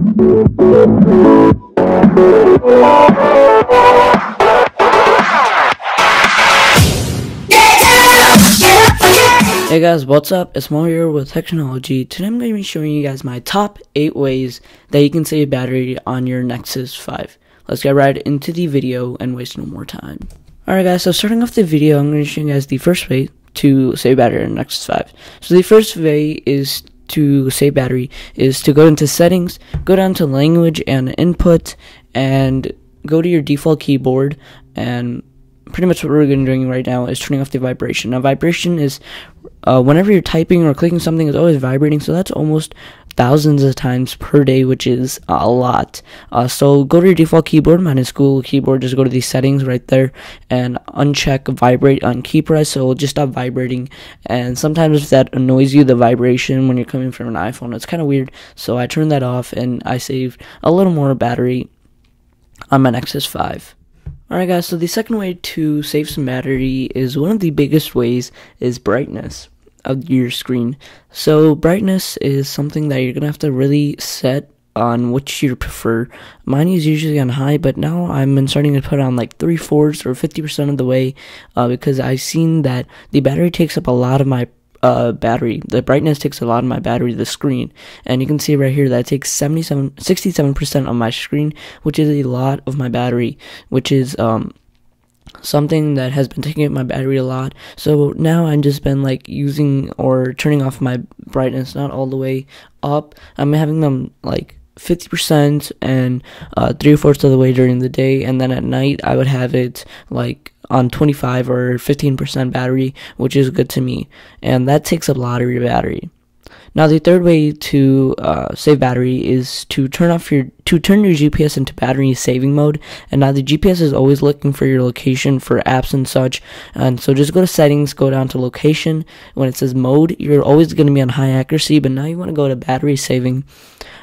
Hey guys, what's up? It's Mo here with Technology. Today I'm going to be showing you guys my top 8 ways that you can save battery on your Nexus 5. Let's get right into the video and waste no more time. Alright guys, so starting off the video, I'm going to show you guys the first way to save battery on Nexus 5. So the first way is to save battery is to go into settings, go down to language and input, and go to your default keyboard, and pretty much what we're going to be doing right now is turning off the vibration. Now vibration is whenever you're typing or clicking something, it's always vibrating, so that's almost thousands of times per day, which is a lot. So go to your default keyboard, mine is Google Keyboard, just go to these settings right there and uncheck vibrate on key press, so it'll just stop vibrating. And sometimes if that annoys you, the vibration when you're coming from an iPhone, it's kind of weird, so I turned that off and I saved a little more battery on my Nexus 5. Alright guys, so the second way to save some battery is one of the biggest ways is brightness of your screen. So brightness is something that you're going to have to really set on which you prefer. Mine is usually on high, but now I'm been starting to put on like 3/4 or 50% of the way because I've seen that the battery takes up a lot of my battery. The brightness takes a lot of my battery, the screen, and you can see right here that it takes 67% of my screen, which is a lot of my battery, which is something that has been taking up my battery a lot. So now I've just been like using or turning off my brightness, not all the way up. I'm having them like 50% and 3/4 of the way during the day, and then at night I would have it like on 25 or 15% battery, which is good to me, and that takes up a lot of your battery. Now the third way to save battery is to turn your GPS into battery saving mode. And now the GPS is always looking for your location for apps and such, and so just go to settings, go down to location. When it says mode, you're always going to be on high accuracy, but now you want to go to battery saving.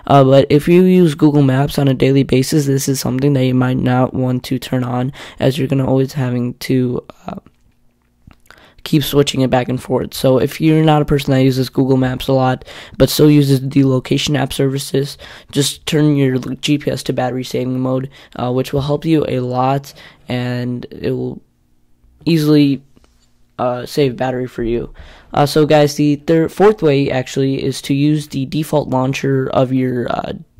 But if you use Google Maps on a daily basis, this is something that you might not want to turn on, as you're going to always having to keep switching it back and forth. So if you're not a person that uses Google Maps a lot but still uses the location app services, just turn your GPS to battery saving mode, which will help you a lot, and it will easily save battery for you. So guys, the fourth way actually is to use the default launcher of your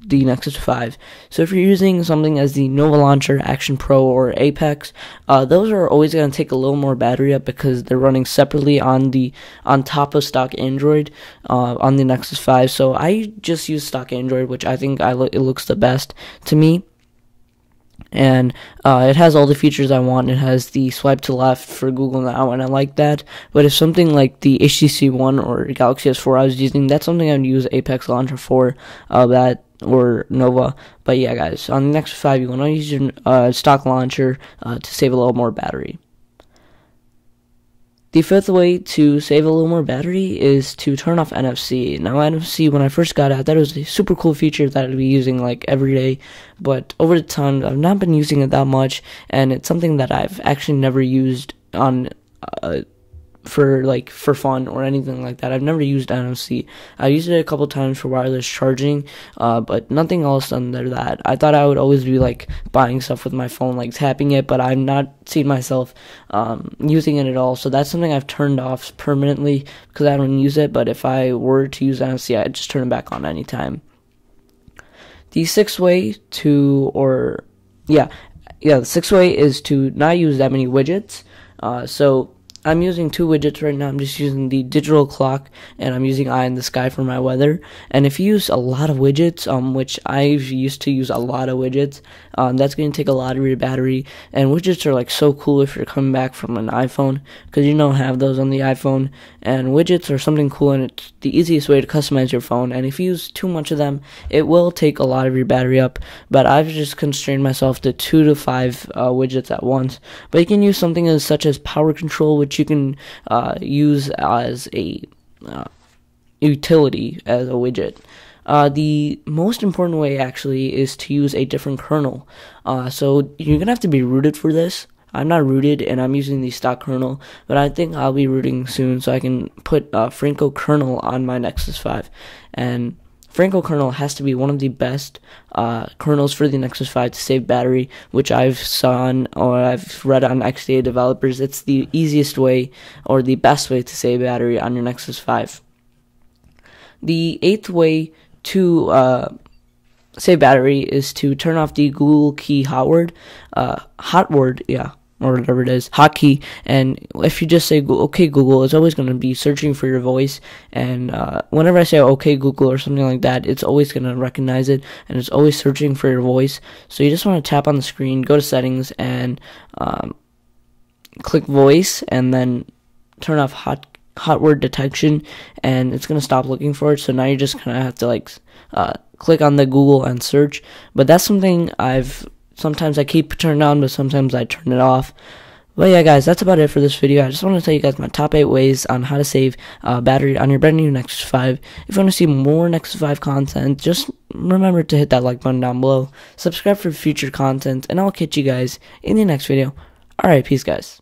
the Nexus 5. So if you're using something as the Nova Launcher, Action Pro, or Apex, those are always going to take a little more battery up because they're running separately on top of stock Android on the Nexus 5. So I just use stock Android, which I think it looks the best to me. And it has all the features I want. It has the swipe to left for Google Now, and I like that. But if something like the HTC One or Galaxy S4 I was using, that's something I would use Apex Launcher for, or Nova. But yeah guys, on the Nexus 5 you want to use your stock launcher to save a little more battery. The fifth way to save a little more battery is to turn off NFC. Now NFC, when I first got it, I thought it was a super cool feature that I'd be using like every day, but over the time I've not been using it that much, and it's something that I've actually never used on for fun or anything like that. I've never used NFC. I used it a couple times for wireless charging, but nothing else under that. I thought I would always be like buying stuff with my phone, like tapping it, but I've not seen myself using it at all. So that's something I've turned off permanently because I don't use it. But if I were to use NFC, I'd just turn it back on anytime. The sixth way the sixth way is to not use that many widgets. So I'm using 2 widgets right now. I'm just using the digital clock, and I'm using Eye in the Sky for my weather. And if you use a lot of widgets, which I used to use a lot of widgets, that's going to take a lot of your battery. And widgets are like so cool if you're coming back from an iPhone, because you don't have those on the iPhone. And widgets are something cool, and it's the easiest way to customize your phone. And if you use too much of them, it will take a lot of your battery up. But I've just constrained myself to 2 to 5 widgets at once. But you can use something such as power control, which you can use as a utility as a widget. The most important way actually is to use a different kernel. So you're gonna have to be rooted for this. I'm not rooted, and I'm using the stock kernel, but I think I'll be rooting soon so I can put Franco kernel on my Nexus 5. And Franco kernel has to be one of the best kernels for the Nexus 5 to save battery, which I've read on XDA developers. It's the easiest way or the best way to save battery on your Nexus 5. The 8th way to save battery is to turn off the Google key hotword, or whatever it is, hotkey. And if you just say okay Google, it's always going to be searching for your voice, and whenever I say okay Google or something like that, it's always going to recognize it, and it's always searching for your voice. So you just want to tap on the screen, go to settings, and click voice, and then turn off hot word detection, and it's going to stop looking for it. So now you just kind of have to click on the Google and search. But that's something sometimes I keep turned on, but sometimes I turn it off. But yeah, guys, that's about it for this video. I just want to tell you guys my top 8 ways on how to save battery on your brand new Nexus 5. If you want to see more Nexus 5 content, just remember to hit that like button down below. Subscribe for future content, and I'll catch you guys in the next video. Alright, peace, guys.